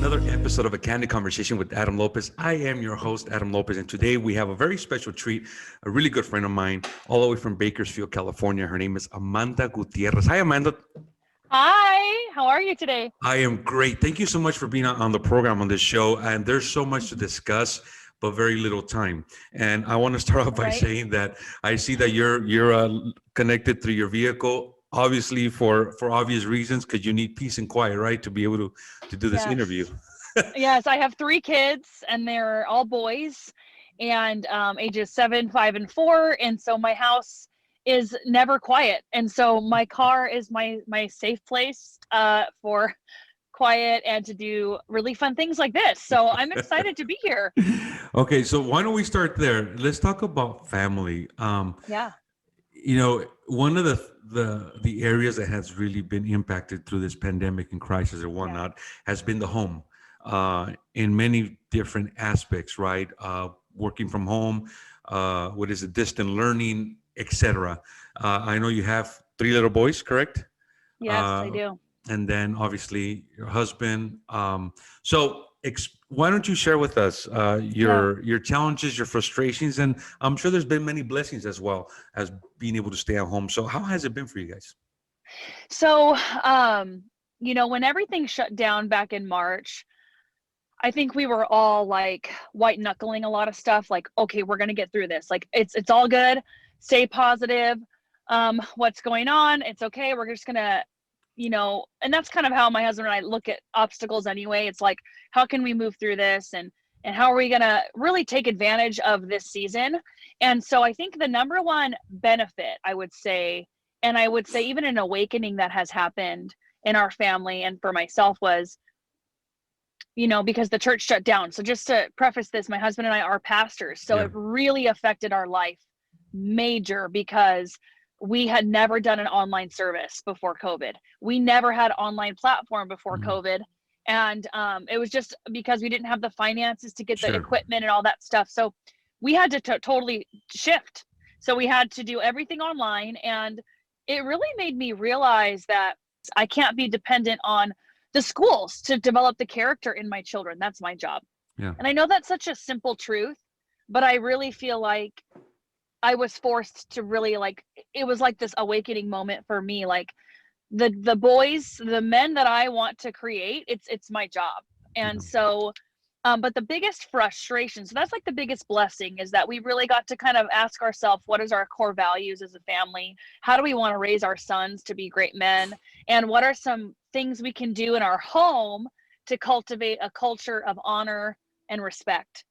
another episode of A Candid Conversation with Adam Lopez. I am your host, Adam Lopez, and today we have a very special treat, a really good friend of mine, all the way from Bakersfield, California. Her name is Amanda Gutierrez. Hi, Amanda. Hi, how are you today? I am great. Thank you so much for being on the program on this show. And there's so much to discuss, but very little time. And I want to start off by Right? saying that I see that you're connected through your vehicle, obviously for obvious reasons, because you need peace and quiet, right, to be able to do this interview. Yes. Yes, I have three kids and they're all boys and ages 7, 5, and 4. And so my house is never quiet. And so my car is my safe place for quiet and to do really fun things like this. So I'm excited to be here. Okay, so why don't we start there? Let's talk about family. Yeah. One of the areas that has really been impacted through this pandemic and crisis and Yeah. whatnot has been the home, in many different aspects, right? Working from home, what is it, distant learning, etc. I know you have three little boys, correct? Yes, I Uh, do. and then obviously your husband. Why don't you share with us Yeah. your challenges, your frustrations, and I'm sure there's been many blessings as well as being able to stay at home. So how has it been for you guys? So, when everything shut down back in March, I think we were all like white knuckling a lot of stuff. Like, okay, we're gonna get through this. Like, it's all good. Stay positive. What's going on? It's okay. We're just gonna, and that's kind of how my husband and I look at obstacles anyway. It's like, how can we move through this, and how are we gonna really take advantage of this season? And so I think the number one benefit, I would say, and I would say even an awakening that has happened in our family and for myself was, because the church shut down. So just to preface this, my husband and I are pastors. So Yeah. it really affected our life major because we had never done an online service before COVID. We never had an online platform before Mhm. COVID. And it was just because we didn't have the finances to get the Sure. equipment and all that stuff. So we had to totally shift. So we had to do everything online. And it really made me realize that I can't be dependent on the schools to develop the character in my children. That's my job. Yeah. And I know that's such a simple truth, but I really feel like I was forced to really, like, it was like this awakening moment for me. Like, the boys, the men that I want to create, it's my job. Yeah. And so but the biggest frustration, so that's like the biggest blessing, is that we really got to kind of ask ourselves, what is our core values as a family? How do we want to raise our sons to be great men? And what are some things we can do in our home to cultivate a culture of honor and respect,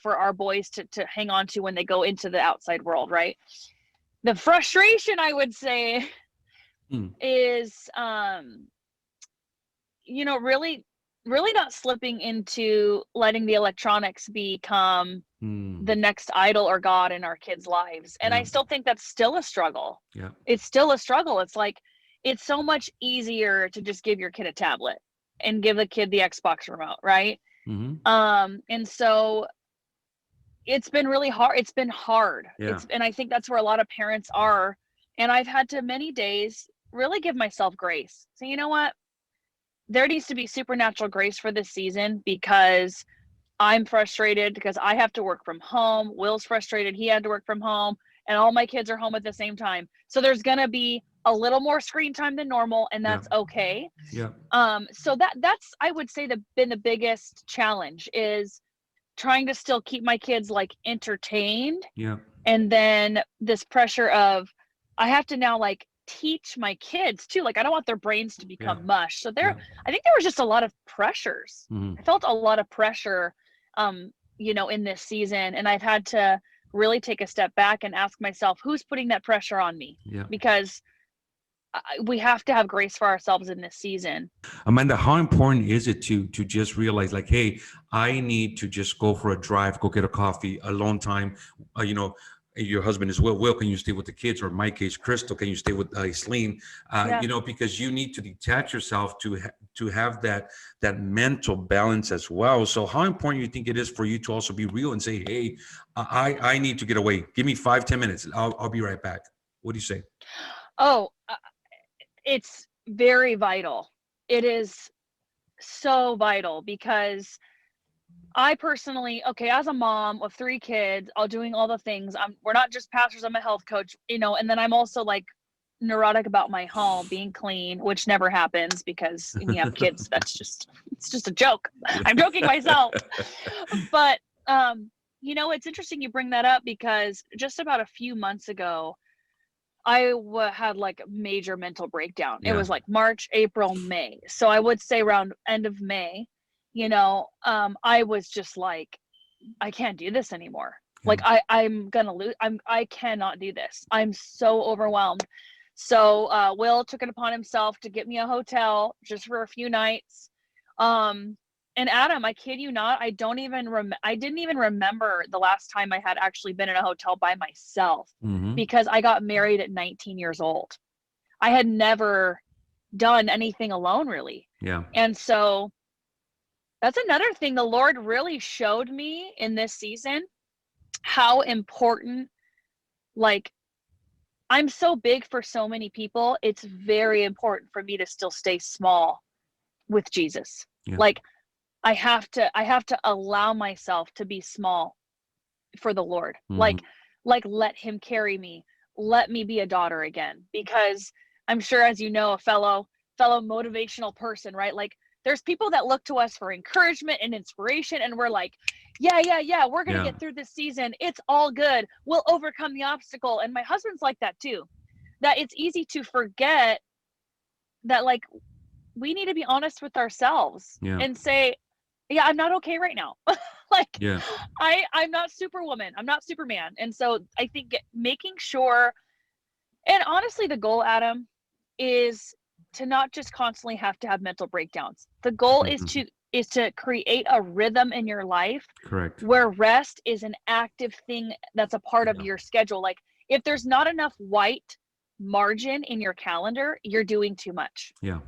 for our boys to hang on to when they go into the outside world, right? The frustration, I would say, Mm. is really not slipping into letting the electronics become the Mm. next idol or god in our kids' lives. And Yeah. I still think that's still a struggle. Yeah. It's still a struggle. It's like, it's so much easier to just give your kid a tablet and give the kid the Xbox remote, right? Hmm. And so it's been really hard. It's been hard. Yeah. And I think that's where a lot of parents are. And I've had to many days really give myself grace. So you know what? There needs to be supernatural grace for this season because I'm frustrated because I have to work from home. Will's frustrated. He had to work from home, and all my kids are home at the same time. So there's going to be a little more screen time than normal, and Yeah. that's okay. Yeah. So that's, I would say, been the biggest challenge is trying to still keep my kids like entertained, Yeah. and then this pressure of I have to now like teach my kids too. Like, I don't want their brains to Yeah. become mush. So Yeah. I think there was just a lot of pressures. Hmm. I felt a lot of pressure, in this season, and I've had to really take a step back and ask myself, who's putting that pressure on me? Yeah. Because we have to have grace for ourselves in this season. Amanda, how important is it to just realize, like, hey, I need to just go for a drive, go get a coffee, alone time. Your husband is Will. Will, can you stay with the kids? Or in my case, Crystal, can you stay with Aislinn? Yeah. Because you need to detach yourself to have that mental balance as well. So, how important you think it is for you to also be real and say, hey, I need to get away. Give me 5-10 minutes. I'll be right back. What do you say? Oh, it's very vital. It is so vital because I personally, okay, as a mom of 3 kids, all doing all the things, we're not just pastors, I'm a health coach, and then I'm also like neurotic about my home being clean, which never happens because when you have kids, it's just a joke. I'm joking myself. But, it's interesting you bring that up because just about a few months ago, I had like a major mental breakdown. It Yeah. was like March, April, May. So I would say around end of May, I was just like, I can't do this anymore. Yeah. Like I'm gonna lose. I cannot do this. I'm so overwhelmed. So Will took it upon himself to get me a hotel just for a few nights. And Adam, I kid you not, I didn't even remember the last time I had actually been in a hotel by myself Mm-hmm. because I got married at 19 years old. I had never done anything alone really. Yeah. And so that's another thing the Lord really showed me in this season, how important, like, I'm so big for so many people. It's very important for me to still stay small with Jesus. Yeah. Like, I have to allow myself to be small for the Lord. Mm-hmm. Like let him carry me. Let me be a daughter again. Because I'm sure, as you know, a fellow motivational person, right? Like there's people that look to us for encouragement and inspiration, and we're like, yeah, we're gonna Yeah. get through this season. It's all good. We'll overcome the obstacle. And my husband's like that too. That it's easy to forget that, like, we need to be honest with ourselves Yeah. and say, yeah, I'm not okay right now. Like, Yeah. I'm not Superwoman. I'm not Superman. And so I think making sure, and honestly, the goal, Adam, is to not just constantly have to have mental breakdowns. The goal is to create a rhythm in your life Correct. where rest is an active thing that's a part of Yeah. your schedule. Like if there's not enough white margin in your calendar, you're doing too much. Yeah.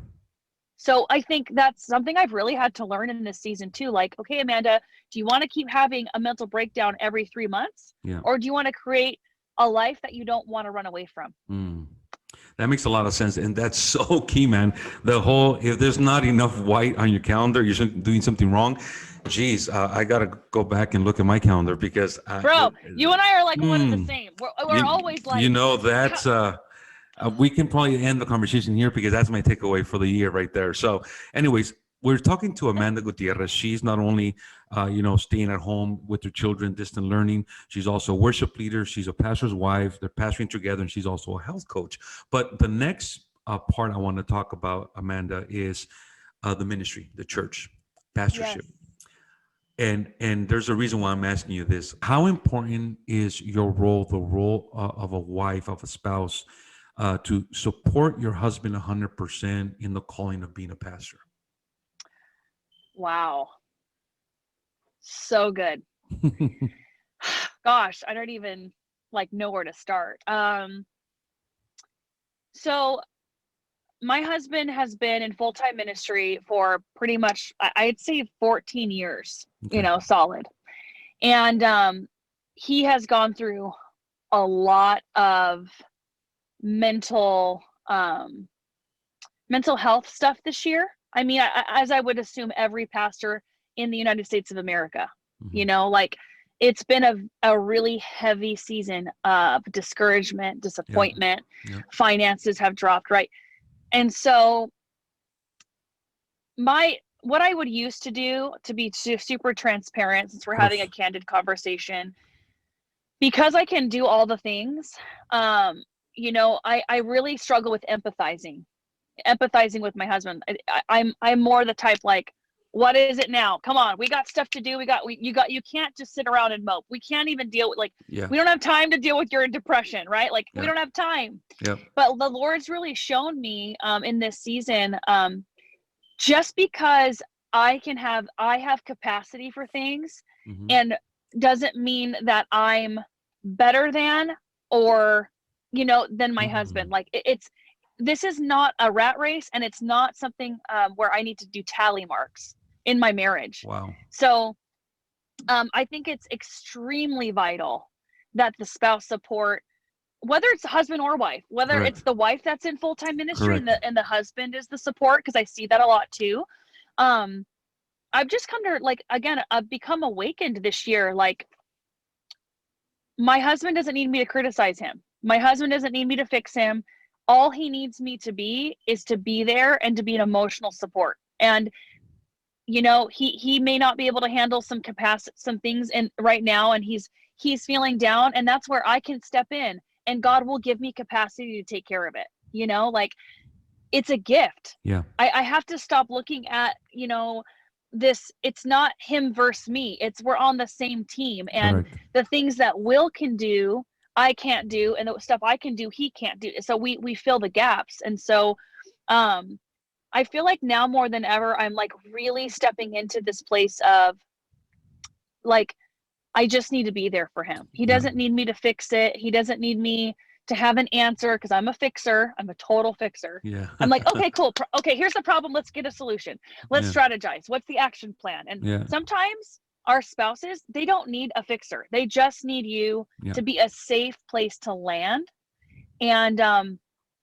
So I think that's something I've really had to learn in this season too. Like, okay, Amanda, do you want to keep having a mental breakdown every 3 months? Yeah. Or do you want to create a life that you don't want to run away from? That makes a lot of sense. And that's so key, man. If there's not enough white on your calendar, you're doing something wrong. Geez, I got to go back and look at my calendar because Bro, you and I are like one and the mm, same. We're always like, that's we can probably end the conversation here because that's my takeaway for the year right there. So, anyways, we're talking to Amanda Gutierrez. She's not only, staying at home with her children, distant learning. She's also a worship leader. She's a pastor's wife. They're pastoring together, and she's also a health coach. But the next part I want to talk about, Amanda, is the ministry, the church, pastorship. yes. And there's a reason why I'm asking you this. How important is your role, the role of a wife, of a spouse, to support your husband 100% in the calling of being a pastor? Wow. So good. Gosh, I don't even like know where to start. So my husband has been in full-time ministry for pretty much, I'd say 14 years, Okay. solid. And he has gone through a lot of mental health stuff this year. I mean, as I would assume every pastor in the United States of America, Mhm. like it's been a really heavy season of discouragement, Yeah. disappointment, Yeah. finances have dropped, right? And so what I would used to do, to be super transparent, since we're Of having a course. candid conversation, because I can do all the things, I really struggle with empathizing with my husband. I'm more the type like, what is it now? Come on, we got stuff to do. You can't just sit around and mope. We can't even deal with, like, Yeah. we don't have time to deal with your depression, right? Like we Yeah. don't have time. Yeah. But the Lord's really shown me in this season, just because I have capacity for things, Hmm. and doesn't mean that I'm better than, or than my husband. Like this is not a rat race, and it's not something where I need to do tally marks in my marriage. Wow. So I think it's extremely vital that the spouse support, whether it's husband or wife, whether it's Correct. the wife that's in full-time ministry and Correct. the husband is the support, because I see that a lot too. I've just come to, like, again, I've become awakened this year. Like, my husband doesn't need me to criticize him. My husband doesn't need me to fix him. All he needs me to be is to be there and to be an emotional support. And he may not be able to handle some things in right now, and he's feeling down, and that's where I can step in, and God will give me capacity to take care of it. Like, it's a gift. Yeah. I have to stop looking at, this. It's not him versus me. It's we're on the same team, and Correct. the things that Will can do, I can't do, and the stuff I can do, he can't do. So we fill the gaps. And so I feel like now more than ever, I'm like really stepping into this place of, like, I just need to be there for him. He Yeah. doesn't need me to fix it. He doesn't need me to have an answer, because I'm a fixer. I'm a total fixer. Yeah. I'm like, okay, cool. Okay, here's the problem. Let's get a solution. Let's Yeah. strategize. What's the action plan? And Yeah. sometimes our spouses, they don't need a fixer. They just need you Yeah. to be a safe place to land. And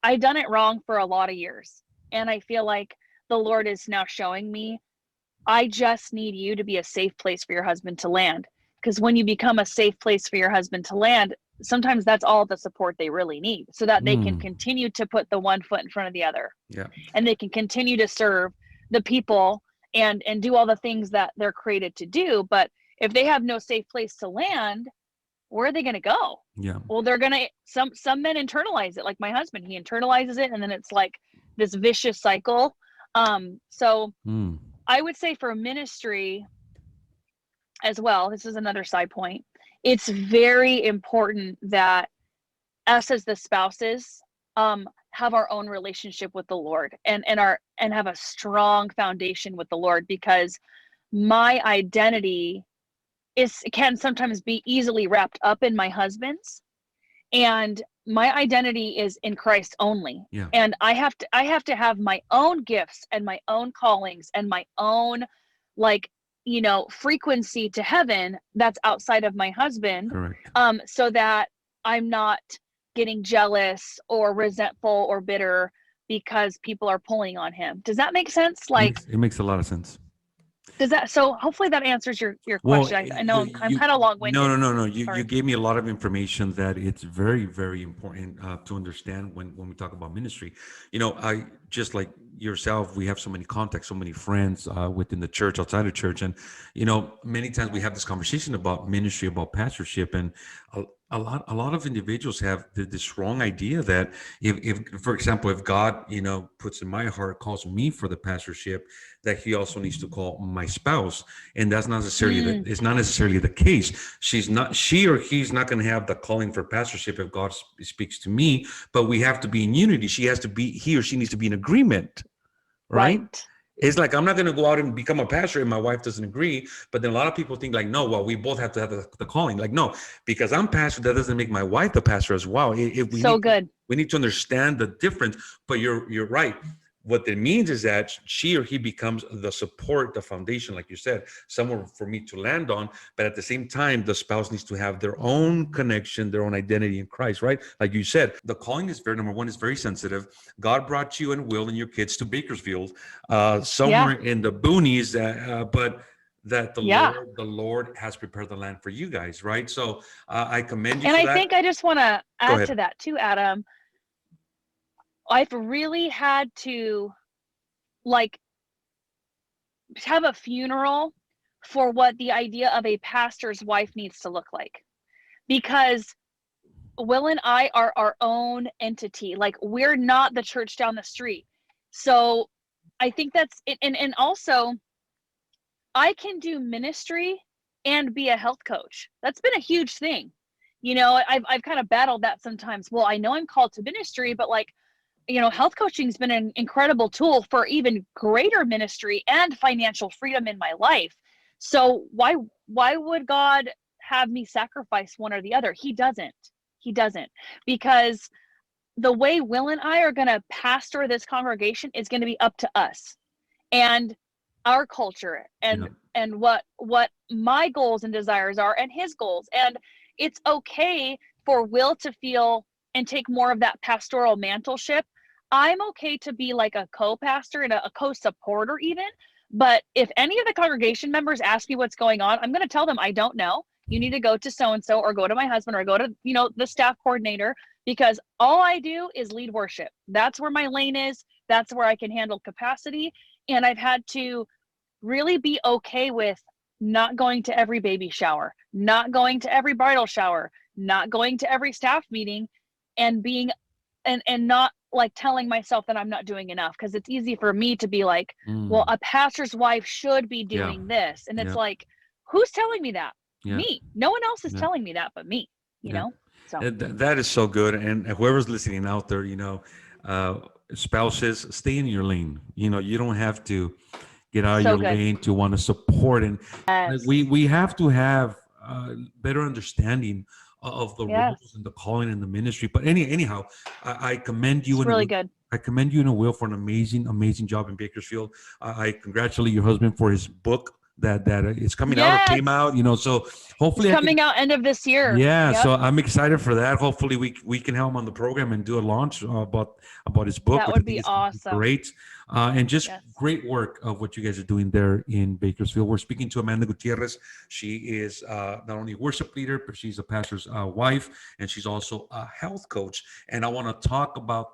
I've done it wrong for a lot of years. And I feel like the Lord is now showing me, I just need you to be a safe place for your husband to land. Because when you become a safe place for your husband to land, sometimes that's all the support they really need, so that they can continue to put the one foot in front of the other. Yeah. And they can continue to serve the people and do all the things that they're created to do. But if they have no safe place to land, where are they going to go? Yeah. Well, they're going to, some men internalize it, like my husband. He internalizes it, and then it's like this vicious cycle. So I would say for ministry as well, this is another side point, it's very important that us as the spouses have our own relationship with the Lord, and have a strong foundation with the Lord, because my identity can sometimes be easily wrapped up in my husband's, and my identity is in Christ only. Yeah. And I have to have my own gifts and my own callings and my own, like, frequency to heaven that's outside of my husband. Correct. So that I'm not getting jealous or resentful or bitter because people are pulling on him. Does that make sense? Like, It makes a lot of sense. so hopefully that answers your Well, question. I know I'm kind of long-winded. no. You Sorry. gave me a lot of information that it's very, very important to understand when we talk about ministry. I just like yourself, we have so many contacts, so many friends within the church, outside of church, and many times we have this conversation about ministry, about pastorship, and a lot of individuals have this wrong idea that if for example, if God puts in my heart, calls me for the pastorship, that he also needs to call my spouse, and that's not necessarily it's not necessarily the case. She or he's not going to have the calling for pastorship if God speaks to me, but we have to be in unity. He or she needs to be in agreement, right? It's like, I'm not going to go out and become a pastor if my wife doesn't agree. But then a lot of people think like, no, well, we both have to have the calling. Like, no, because I'm pastor, that doesn't make my wife the pastor as well. We need to understand the difference. But you're right. What it means is that she or he becomes the support, the foundation, like you said, somewhere for me to land on. But at the same time, the spouse needs to have their own connection, their own identity in Christ, right? Like you said, the calling is number one, is very sensitive. God brought you and Will and your kids to Bakersfield, somewhere in the boonies, but that the Lord has prepared the land for you guys, right? So I commend you and for I that. think I just want to add to that too, Adam. I've really had to, like, have a funeral for what the idea of a pastor's wife needs to look like, because Will and I are our own entity. Like, we're not the church down the street. So I think that's it. And also, I can do ministry and be a health coach. That's been a huge thing. I've kind of battled that sometimes. Well, I know I'm called to ministry, but, like, health coaching has been an incredible tool for even greater ministry and financial freedom in my life. So why would God have me sacrifice one or the other? He doesn't, because the way Will and I are going to pastor this congregation is going to be up to us and our culture and what my goals and desires are and his goals. And it's okay for Will to feel and take more of that pastoral mantleship. I'm okay to be like a co-pastor and a co-supporter even, But if any of the congregation members ask me what's going on, I'm going to tell them I don't know. You need to go to so-and-so, or go to my husband, or go to, the staff coordinator, because all I do is lead worship. That's where my lane is. That's where I can handle capacity. And I've had to really be okay with not going to every baby shower, not going to every bridal shower, not going to every staff meeting, and being and not like telling myself that I'm not doing enough, because it's easy for me to be like, well, a pastor's wife should be Yeah. doing this. And it's Yeah. like, who's telling me that? Yeah. Me. No one else is Yeah. telling me that but me, Yeah. So That is so good. And whoever's listening out there, spouses, stay in your lane. You don't have to get out of so your good. lane to want to support. And like, Yes. we have to have better understanding of the Yes. roles and the calling in the ministry. But anyhow, I commend you It's and really good. I commend you and Will for an amazing job in Bakersfield. I congratulate your husband for his book that is coming out or came Yes. out. So hopefully It's I can. coming out end of this year. Yeah, Yep. so I'm excited for that. Hopefully, we can have him on the program and do a launch about his book, That which I would think be is awesome. great. And just Yes. great work of what you guys are doing there in Bakersfield. We're speaking to Amanda Gutierrez. She is not only a worship leader, but she's a pastor's wife, and she's also a health coach. And I want to talk about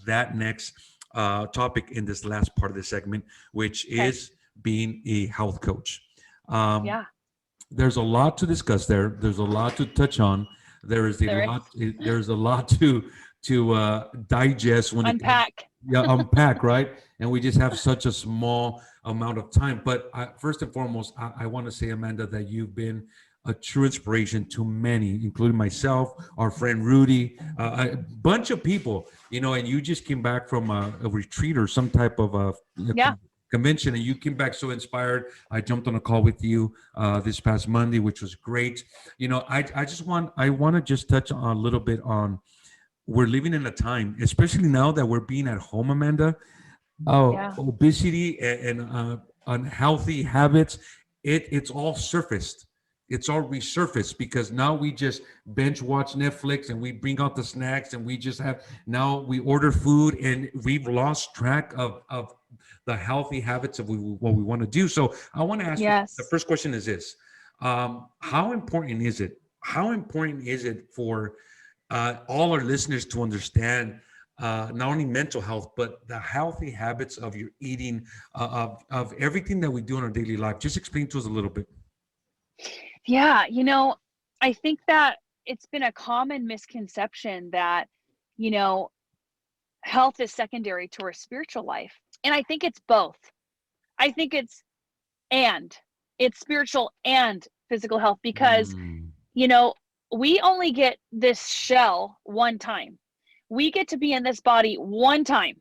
that next topic in this last part of the segment, which is being a health coach. Yeah. There's a lot to discuss there. There's a lot to touch on. There's a lot to digest when it comes. Unpack. Yeah, unpack, right? And we just have such a small amount of time. But first and foremost, I want to say, Amanda, that you've been a true inspiration to many, including myself, our friend Rudy, a bunch of people, and you just came back from a retreat or some type of Yeah. convention, and you came back so inspired. I jumped on a call with you this past Monday, which was great. I want to just touch on a little bit on, we're living in a time, especially now that we're being at home, Amanda. Obesity and unhealthy habits, it's all surfaced. It's all resurfaced because now we just binge watch Netflix and we bring out the snacks and now we order food and we've lost track of the healthy habits of what we want to do. So I want to ask you, the first question is this. How important is it? How important is it for all our listeners to understand not only mental health, but the healthy habits of your eating, of everything that we do in our daily life? Just explain to us a little bit. Yeah. I think that it's been a common misconception that, health is secondary to our spiritual life. And I think it's both. I think it's spiritual and physical health, because, we only get this shell one time. We get to be in this body one time.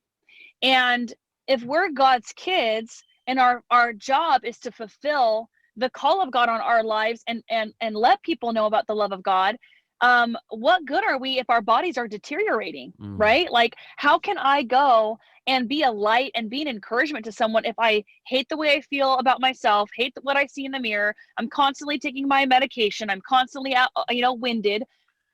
And if we're God's kids and our job is to fulfill the call of God on our lives and let people know about the love of God, what good are we if our bodies are deteriorating, right? Like, how can I go and be a light and be an encouragement to someone if I hate the way I feel about myself, hate what I see in the mirror, I'm constantly taking my medication, I'm constantly out, winded?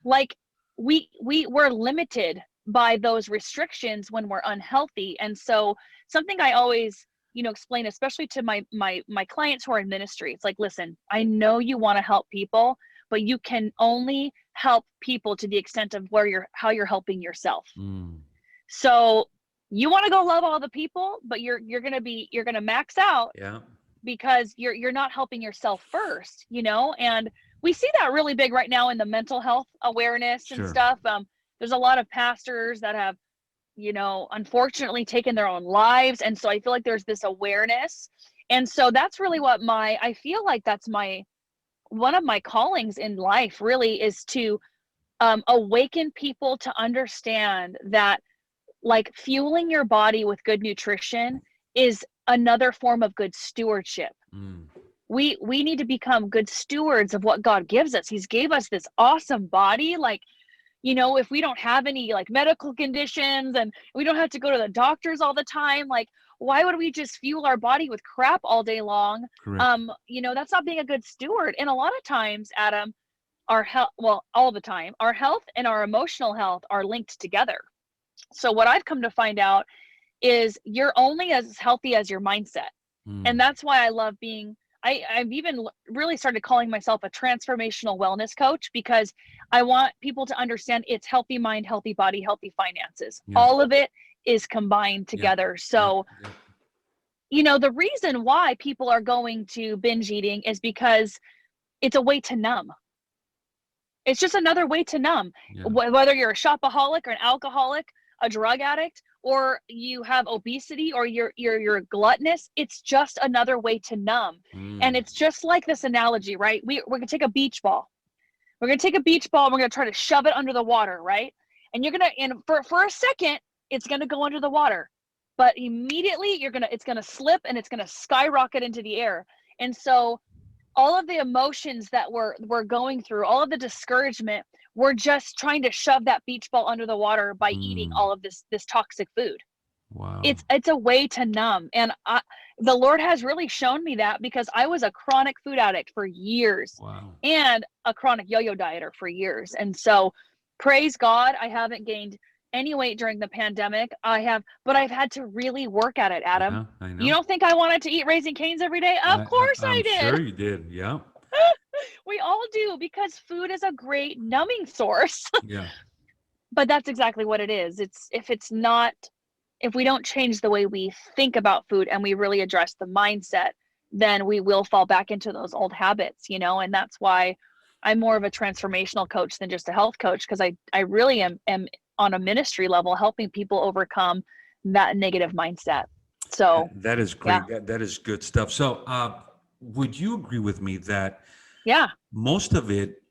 Like, we're limited by those restrictions when we're unhealthy. And so something I always explain, especially to my clients who are in ministry, it's like, listen, I know you want to help people, but you can only help people to the extent of how you're helping yourself. So you want to go love all the people, but you're gonna max out, because you're not helping yourself first, and we see that really big right now in the mental health awareness and stuff. There's a lot of pastors that have unfortunately taken their own lives. And so I feel like there's this awareness. And so that's really what I feel like that's one of my callings in life, really, is to awaken people to understand that, like, fueling your body with good nutrition is another form of good stewardship. We need to become good stewards of what God gives us. He's gave us this awesome body. Like, if we don't have any like medical conditions and we don't have to go to the doctors all the time, like, why would we just fuel our body with crap all day long? That's not being a good steward. And a lot of times, Adam, our health, well, all the time, our health and our emotional health are linked together. So what I've come to find out is you're only as healthy as your mindset. And that's why I love being, I've even really started calling myself a transformational wellness coach, because I want people to understand it's healthy mind, healthy body, healthy finances. Yeah. All of it is combined Yeah. together. Yeah. So, Yeah. the reason why people are going to binge eating is because it's a way to numb. It's just another way to numb. Yeah. Whether you're a shopaholic or an alcoholic, a drug addict, or you have obesity, or you're gluttonous, it's just another way to numb. And it's just like this analogy, right? We're gonna take a beach ball. We're gonna take a beach ball and we're gonna try to shove it under the water, right? And for a second, it's gonna go under the water, but immediately it's gonna slip and it's gonna skyrocket into the air. And so all of the emotions that we're going through, all of the discouragement, we're just trying to shove that beach ball under the water by eating all of this toxic food. Wow. It's a way to numb. And the Lord has really shown me that, because I was a chronic food addict for years Wow. and a chronic yo-yo dieter for years. And so praise God, I haven't gained any weight during the pandemic. But I've had to really work at it, Adam. Yeah, I You know. don't think I wanted to eat Raising Cane's every day? Of course I I'm did. sure you did. Yeah. We all do, because food is a great numbing source. Yeah. But that's exactly what it is. If we don't change the way we think about food and we really address the mindset, then we will fall back into those old habits, and that's why I'm more of a transformational coach than just a health coach, because I really am on a ministry level helping people overcome that negative mindset. So That is yeah. great. That is good stuff. So, would you agree with me that Yeah. most of it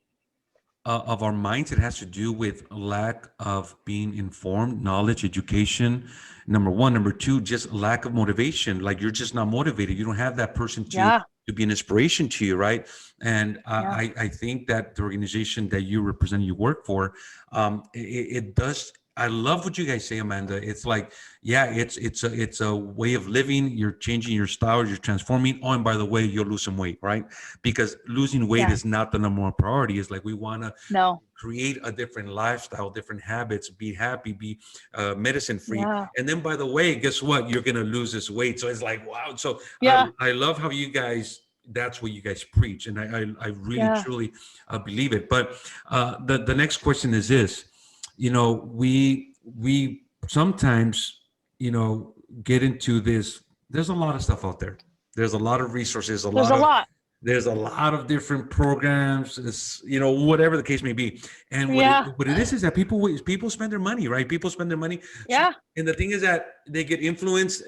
of our minds, it has to do with lack of being informed, knowledge, education? Number one. Number two, just lack of motivation. Like, you're just not motivated. You don't have that person Yeah. to be an inspiration to you, right? And Yeah. I think that the organization that you represent, you work for, it does. I love what you guys say, Amanda. It's like, yeah, it's a way of living. You're changing your style. You're transforming. Oh, and by the way, you'll lose some weight, right? Because losing weight is Yes. not the number one priority. It's like, we want to No. create a different lifestyle, different habits, be happy, be medicine free. Yeah. And then, by the way, guess what? You're gonna lose this weight. So it's like, wow. So Yeah. I love how you guys. That's what you guys preach, and I really Yeah. truly believe it. But the next question is this: we sometimes get into this. There's a lot of stuff out there. There's a lot of resources. There's a lot. There's a lot of different programs. Whatever the case may be. And Yeah. what it is that people spend their money, right? People spend their money. Yeah. And the thing is that they get influenced.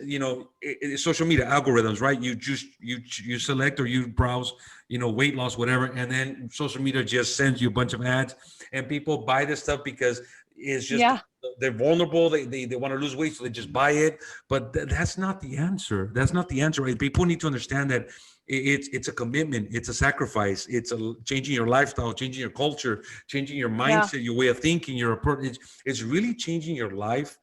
Social media algorithms, right? You select or you browse, weight loss, whatever, and then social media just sends you a bunch of ads, and people buy this stuff because it's just Yeah. they're vulnerable. They want to lose weight, so they just buy it. But that's not the answer. That's not the answer, right? People need to understand that it's a commitment, it's a sacrifice, it's changing your lifestyle, changing your culture, changing your mindset, Yeah. your way of thinking, your approach. It's really changing your life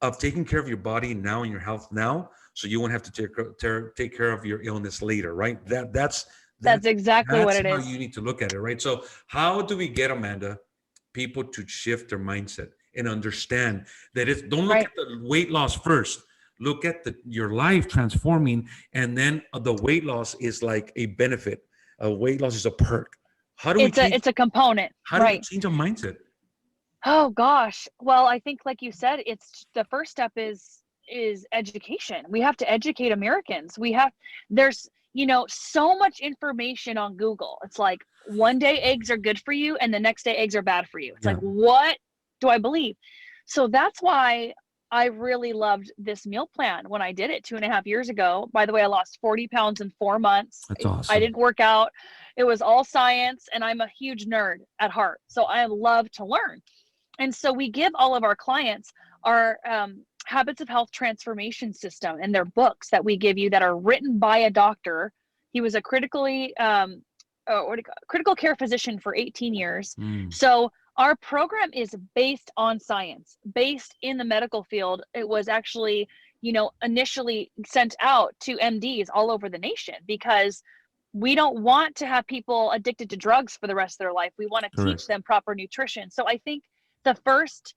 of taking care of your body now and your health now, so you won't have to take care of your illness later, right? That's That's exactly what that's it how is. you need to look at it, right? So how do we get, Amanda, people to shift their mindset and understand that it's don't look Right. at the weight loss first, look at your life transforming, and then the weight loss is like a benefit. A weight loss is a perk. It's a component. How do we Right. change our mindset? Oh gosh. Well, I think like you said, it's the first step is education. We have to educate Americans. There's, so much information on Google. It's like one day eggs are good for you and the next day eggs are bad for you. It's Yeah. like, what do I believe? So that's why I really loved this meal plan when I did it 2.5 years ago. By the way, I lost 40 pounds in 4 months. That's I awesome. didn't work out. It was all science, and I'm a huge nerd at heart. So I love to learn. And so we give all of our clients our Habits of Health transformation system, and their books that we give you that are written by a doctor. He was a critical care physician for 18 years. So our program is based on science, based in the medical field. It was actually, initially sent out to MDs all over the nation, because we don't want to have people addicted to drugs for the rest of their life. We want to teach Correct. them proper nutrition. So I think the first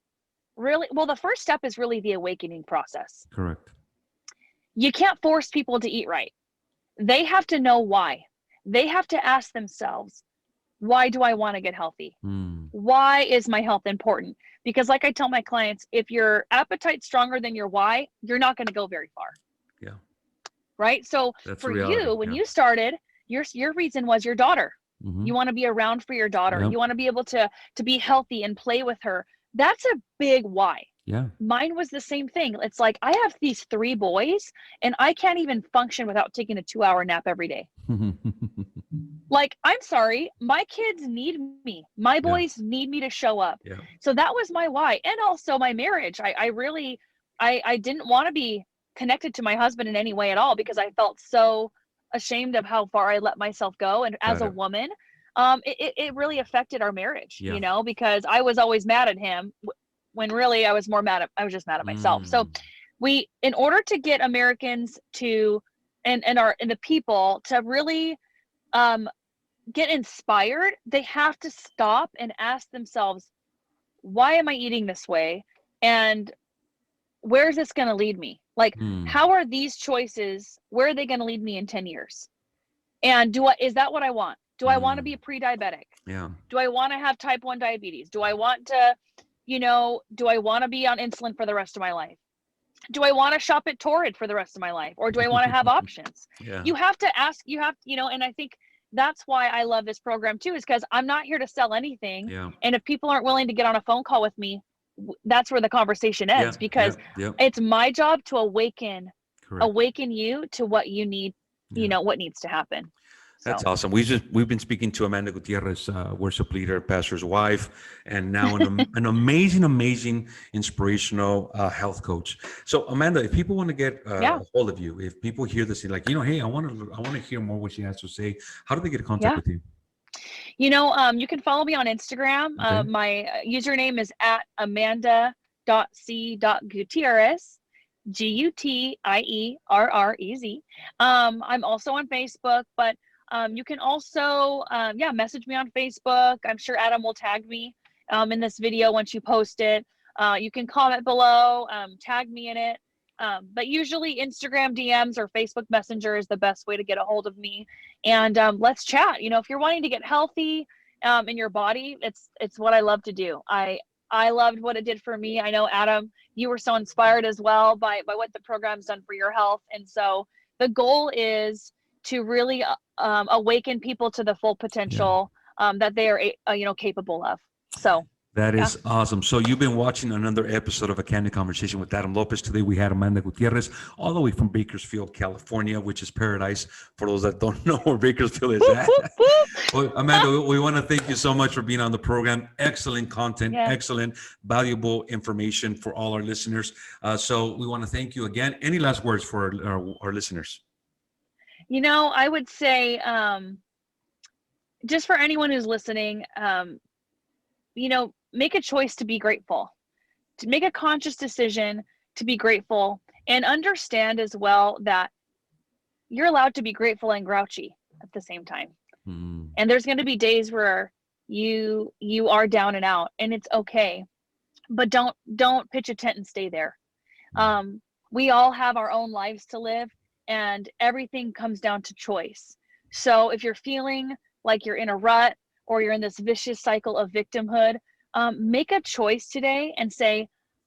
step is really the awakening process. Correct. You can't force people to eat right. They have to know why. They have to ask themselves, why do I want to get healthy? Why is my health important? Because like I tell my clients, if your appetite's stronger than your why, you're not going to go very far. Yeah. Right? So That's for the reality. you, when you started, your reason was your daughter. You want to be around for your daughter. Yep. You want to be able to be healthy and play with her. That's a big why. Yeah. Mine was the same thing. It's like, I have these 3 boys and I can't even function without taking a 2-hour nap every day. Like, I'm sorry, my kids need me. My boys need me to show up. Yeah. So that was my why. And also my marriage. I really, I didn't want to be connected to my husband in any way at all, because I felt so ashamed of how far I let myself go. And as a woman, it really affected our marriage, you know, because I was always mad at him when really I was just mad at myself. So in order to get Americans to, and the people to really, get inspired, they have to stop and ask themselves, why am I eating this way? And where's this going to lead me? Like, how are these choices, where are they going to lead me in 10 years? And is that what I want? Do I want to be a pre-diabetic? Yeah. Do I want to have type 1 diabetes? Do I want to, do I want to be on insulin for the rest of my life? Do I want to shop at Torrid for the rest of my life? Or do I want to have options? You have to ask, and I think that's why I love this program too, is because I'm not here to sell anything. And if people aren't willing to get on a phone call with me, that's where the conversation ends, because it's my job to awaken you to what you need, what needs to happen. That's awesome. We've been speaking to Amanda Gutierrez, worship leader, pastor's wife, and now an amazing, inspirational health coach. So, Amanda, if people want to get a hold of you, if people hear this, like, hey, I want to hear more what she has to say, how do they get in contact with you? You can follow me on Instagram. My username is at amanda.c.gutierrez. Gutierrez. I'm also on Facebook, but you can also, message me on Facebook. I'm sure Adam will tag me in this video once you post it. You can comment below, tag me in it. But usually Instagram DMs or Facebook Messenger is the best way to get a hold of me. And let's chat. If you're wanting to get healthy in your body, it's what I love to do. I loved what it did for me. I know, Adam, you were so inspired as well by what the program's done for your health. And so the goal is to really awaken people to the full potential that they are capable of. So that is awesome. So you've been watching another episode of A Candid Conversation with Adam Lopez. Today we had Amanda Gutierrez, all the way from Bakersfield, California, which is paradise for those that don't know where Bakersfield is at. Well, Amanda, we want to thank you so much for being on the program. Excellent content, excellent, valuable information for all our listeners. So we want to thank you again. Any last words for our listeners? I would say, just for anyone who's listening, make a choice to be grateful, to make a conscious decision to be grateful, and understand as well that you're allowed to be grateful and grouchy at the same time. And there's going to be days where you are down and out, and it's okay, but don't pitch a tent and stay there. We all have our own lives to live, and everything comes down to choice. So if you're feeling like you're in a rut or you're in this vicious cycle of victimhood, make a choice today and say,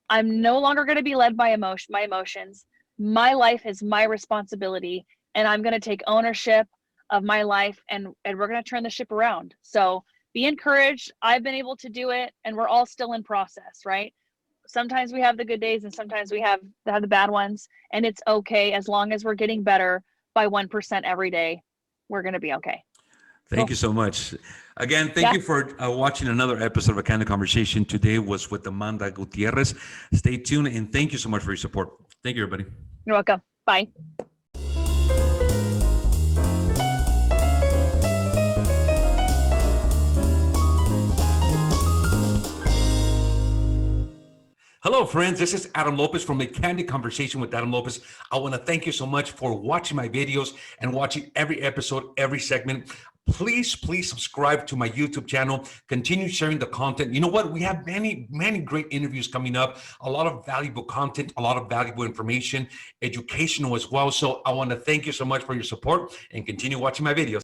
I'm no longer going to be led by my emotions. My life is my responsibility, and I'm going to take ownership of my life, and we're going to turn the ship around. So be encouraged. I've been able to do it, and we're all still in process, right? Sometimes we have the good days and sometimes we have the bad ones, and it's okay. As long as we're getting better by 1% every day, we're going to be okay. Thank you so much. Again, thank you for watching another episode of A Candid Conversation. Today was with Amanda Gutierrez. Stay tuned, and thank you so much for your support. Thank you, everybody. You're welcome. Bye. Hello, friends. This is Adam Lopez from A Candid Conversation with Adam Lopez. I want to thank you so much for watching my videos and watching every episode, every segment. Please subscribe to my YouTube channel. Continue sharing the content. You know what? We have many great interviews coming up, a lot of valuable content, a lot of valuable information, educational as well. So I want to thank you so much for your support and continue watching my videos.